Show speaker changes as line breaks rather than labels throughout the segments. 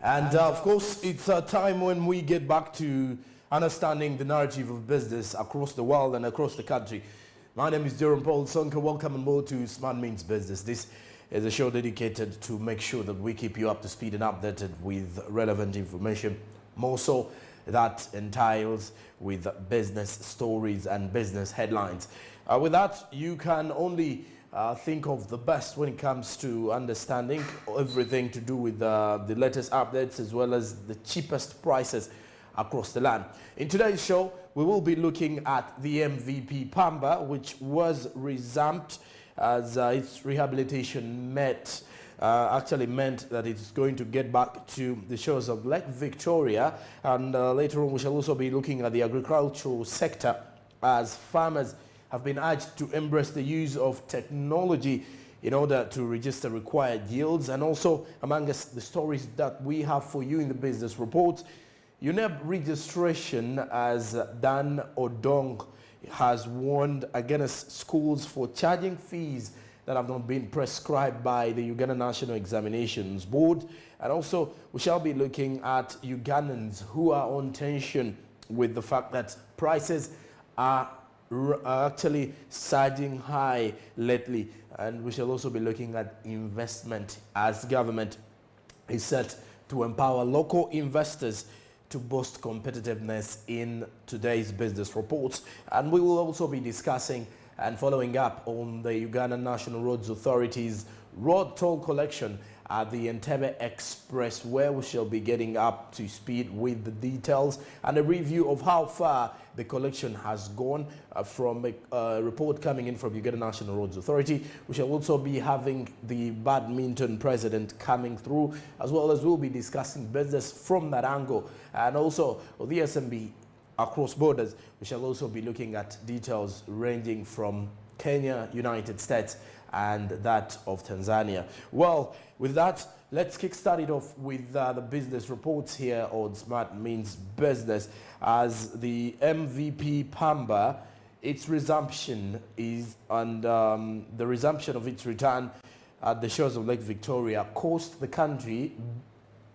And of course, it's a time when we get back to understanding the narrative of business across the world and across the country. My name is Jerome Paul Sonka. Welcome on board to Smart Means Business. This is a show dedicated to make sure that we keep you up to speed and updated with relevant information, more so that entails with business stories and business headlines. With that, you can only think of the best when it comes to understanding everything to do with the latest updates as well as the cheapest prices across the land. In today's show, we will be looking at the MVP PAMBA, which was resumpted as its rehabilitation actually meant that it's going to get back to the shores of Lake Victoria. And later on, we shall also be looking at the agricultural sector as farmers have been urged to embrace the use of technology in order to register required yields. And also, among us, the stories that we have for you in the business reports, UNEB registration, as Dan Odong has warned against schools for charging fees that have not been prescribed by the Uganda National Examinations Board. And also, we shall be looking at Ugandans who are on tension with the fact that prices are actually surging high lately. And we shall also be looking at investment as government is set to empower local investors to boost competitiveness in today's business reports. And we will also be discussing and following up on the Uganda National Roads Authority's road toll collection at the Entebbe Express, where we shall be getting up to speed with the details and a review of how far the collection has gone from a report coming in from Uganda National Roads Authority. We shall also be having the badminton president coming through, as well as we'll be discussing business from that angle, and also the SMB across borders. We shall also be looking at details ranging from Kenya, United States, and that of Tanzania. Well, with that, let's kickstart it off with the business reports here on Smart Means Business. As the MVP PAMBA, its resumption is, and the resumption of its return at the shores of Lake Victoria cost the country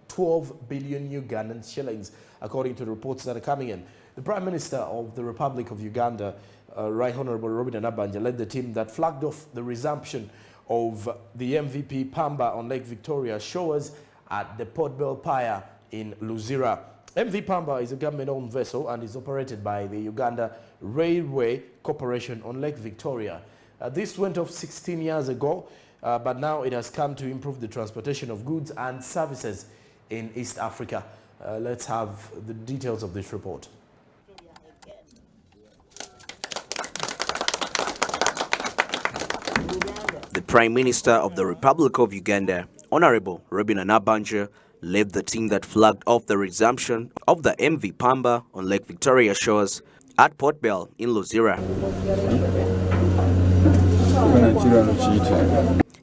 12 billion Ugandan shillings, according to the reports that are coming in. The Prime Minister of the Republic of Uganda, Right Honorable Robin Nabanja, led the team that flagged off the resumption of the MVP PAMBA on Lake Victoria shores at the Port Bell Pier in Luzira. MV PAMBA is a government-owned vessel and is operated by the Uganda Railway Corporation on Lake Victoria. This went off 16 years ago, but now it has come to improve the transportation of goods and services in East Africa. Let's have the details of this report.
The Prime Minister of the Republic of Uganda, Honorable Robin Nabanja, led the team that flagged off the resumption of the MV PAMBA on Lake Victoria shores at Port Bell in Luzira.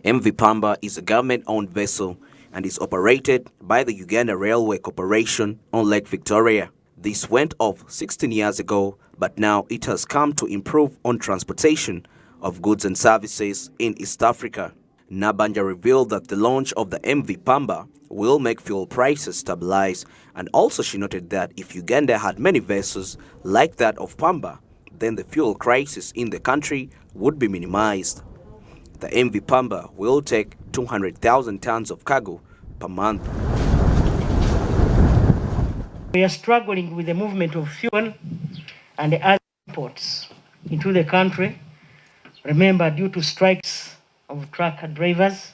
MV PAMBA is a government-owned vessel and is operated by the Uganda Railway Corporation on Lake Victoria. This went off 16 years ago, but now it has come to improve on transportation of goods and services in East Africa. Nabanja revealed that the launch of the MV PAMBA will make fuel prices stabilize, and also she noted that if Uganda had many vessels like that of PAMBA, then the fuel crisis in the country would be minimized. The MV PAMBA will take 200,000 tons of cargo per month.
We are struggling with the movement of fuel and the other imports into the country. Remember, due to strikes of truck drivers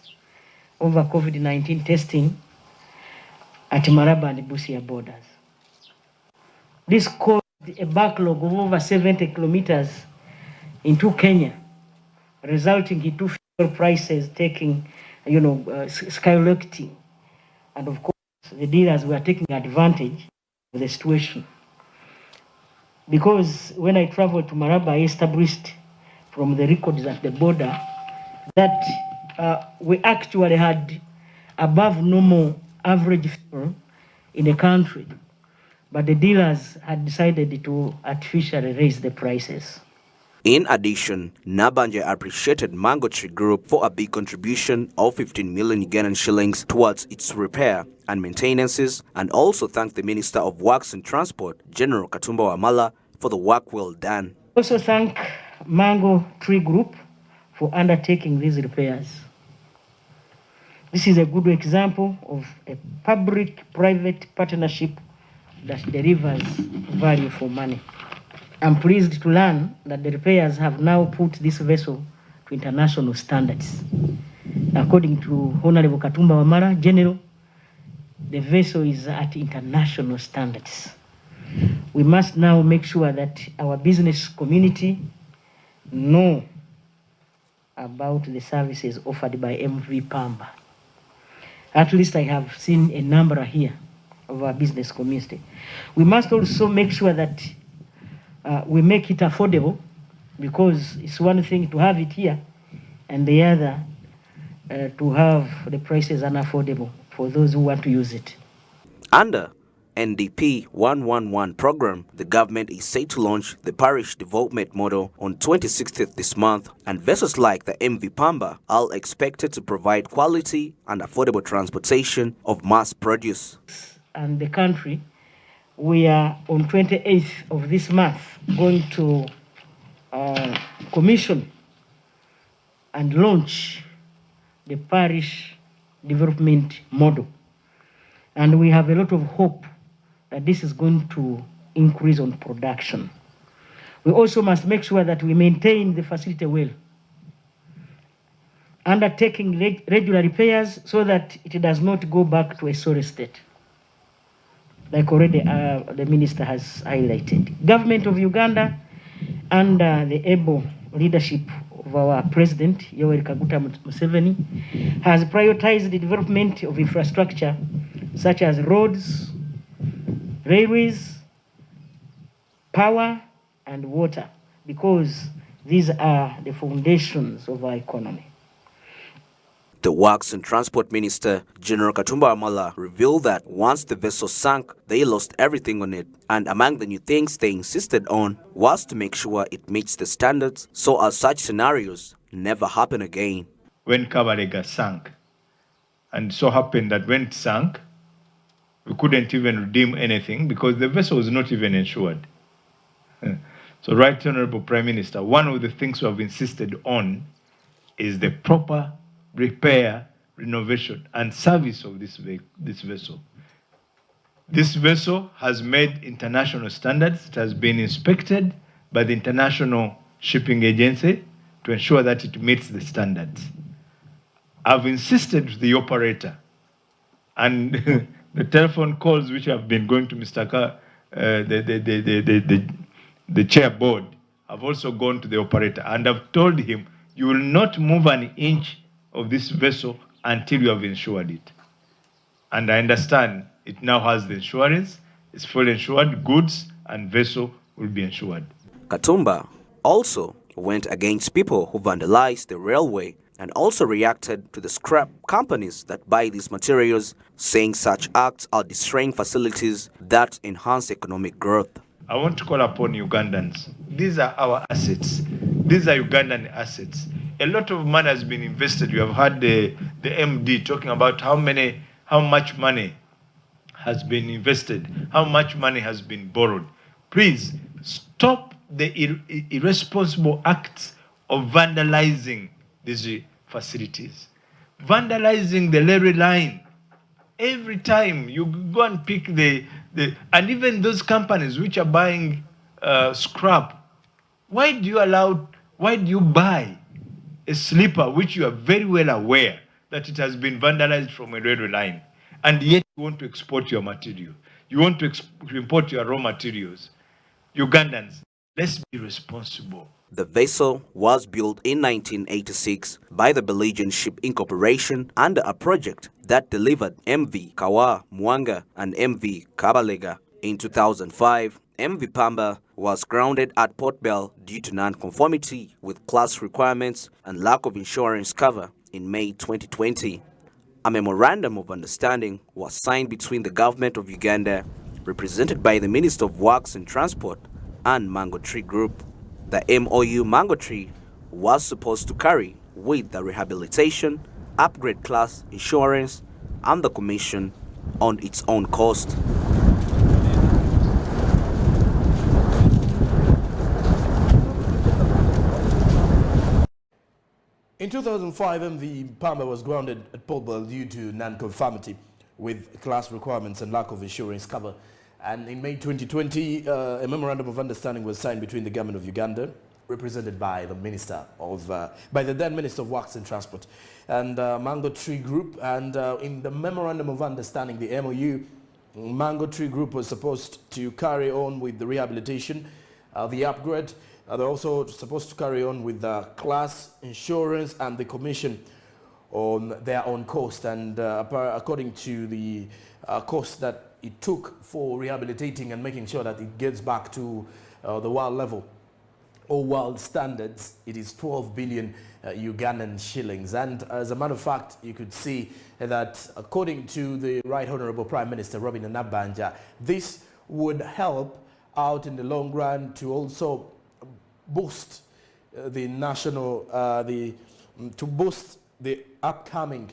over COVID-19 testing at Maraba and Busia borders. This caused a backlog of over 70 kilometers into Kenya, resulting in fuel prices taking, skyrocketing. And of course, the dealers were taking advantage of the situation. Because when I traveled to Maraba, I established from the records at the border that we actually had above normal average fuel in the country, but the dealers had decided to artificially raise the prices.
In addition, Nabanja appreciated Mango Tree Group for a big contribution of 15 million Ugandan shillings towards its repair and maintenances, and also thanked the Minister of Works and Transport, General Katumba Wamala, for the work well done.
Also thank Mango Tree Group for undertaking these repairs. This is a good example of a public-private partnership that delivers value for money. I'm pleased to learn that the repairs have now put this vessel to international standards. According to Honorable Katumba Wamala, General, the vessel is at international standards. We must now make sure that our business community know about the services offered by MV PAMBA. At least I have seen a number here of our business community. We must also make sure that we make it affordable, because it's one thing to have it here and the other to have the prices unaffordable for those who want to use it.
Under NDP 111 program, the government is set to launch the parish development model on 26th this month, and vessels like the MV PAMBA are expected to provide quality and affordable transportation of mass produce.
And the country, we are on 28th of this month going to commission and launch the parish development model. And we have a lot of hope that this is going to increase on production. We also must make sure that we maintain the facility well, undertaking regular repairs so that it does not go back to a sorry state, like already the minister has highlighted. Government of Uganda, under the able leadership of our President, Yoweri Kaguta Museveni, has prioritized the development of infrastructure such as roads, railways, power, and water, because these are the foundations of our economy.
The Works and Transport Minister, General Katumba Wamala, revealed that once the vessel sank, they lost everything on it. And among the new things they insisted on was to make sure it meets the standards so as such scenarios never happen again.
When Kabalega sank, and so happened that when it sank, we couldn't even redeem anything because the vessel was not even insured. So, Right Honorable Prime Minister, one of the things we have insisted on is the proper repair, renovation, and service of this vessel. This vessel has made international standards. It has been inspected by the International Shipping Agency to ensure that it meets the standards. I've insisted to the operator, and the telephone calls which have been going to Mr. The chair board have also gone to the operator, and I've told him, you will not move an inch of this vessel until you have insured it. And I understand it now has the insurance, it's fully insured, goods and vessel will be insured.
Katumba also went against people who vandalized the railway and also reacted to the scrap companies that buy these materials, saying such acts are destroying facilities that enhance economic growth.
I want to call upon Ugandans. These are our assets. These are Ugandan assets. A lot of money has been invested. You have heard the MD talking about how much money has been invested, how much money has been borrowed. Please stop the irresponsible acts of vandalizing these facilities. Vandalizing the lorry line. Every time you go and pick and even those companies which are buying scrap, why do you buy a slipper which you are very well aware that it has been vandalized from a railway line, and yet you want to export your material? You want to import your raw materials. Ugandans, let's be responsible.
The vessel was built in 1986 by the Belgian Ship Incorporation under a project that delivered MV Kawa, Mwanga, and MV Kabalega. In 2005, MV PAMBA was grounded at Port Bell due to non-conformity with class requirements and lack of insurance cover in May 2020. A memorandum of understanding was signed between the government of Uganda, represented by the Minister of Works and Transport, and Mango Tree Group. The MOU mango tree was supposed to carry with the rehabilitation, upgrade class insurance, and the commission on its own cost.
In 2005, MV PAMBA was grounded at PAMBA due to non-conformity with class requirements and lack of insurance cover. And in May 2020, a memorandum of understanding was signed between the government of Uganda, represented by the then Minister of Works and Transport, and Mango Tree Group. And in the memorandum of understanding, the MOU, Mango Tree Group was supposed to carry on with the rehabilitation, the upgrade. They're also supposed to carry on with the class insurance and the commission on their own cost. And according to the cost that it took for rehabilitating and making sure that it gets back to the world level or world standards, it is 12 billion Ugandan shillings. And as a matter of fact, you could see that according to the Right Honorable Prime Minister Robin Nabanja, this would help out in the long run to also boost the national, to boost the upcoming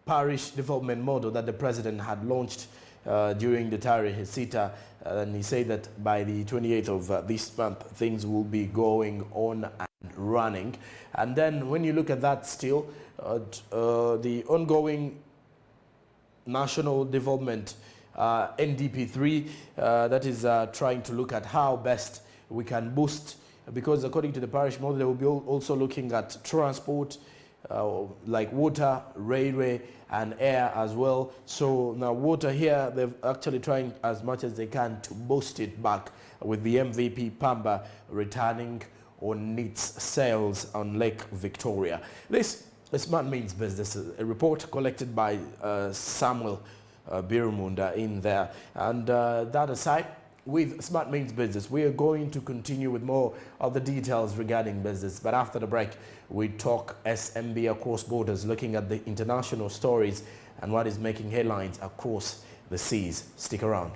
parish development model that the president had launched during the Tari Hesita. And he said that by the 28th of this month, things will be going on and running. And then when you look at that still, the ongoing national development, NDP3, that is trying to look at how best we can boost, because according to the parish model, they will be also looking at transport, like water, railway, and air as well. So now water here, they're actually trying as much as they can to boost it back with the MVP PAMBA returning on its sales on Lake Victoria. This is Smart Means Business, a report collected by Samuel Birumunda in there. And that aside, with Smart Means Business, we are going to continue with more of the details regarding business. But after the break, we talk SMB across borders, looking at the international stories and what is making headlines across the seas. Stick around.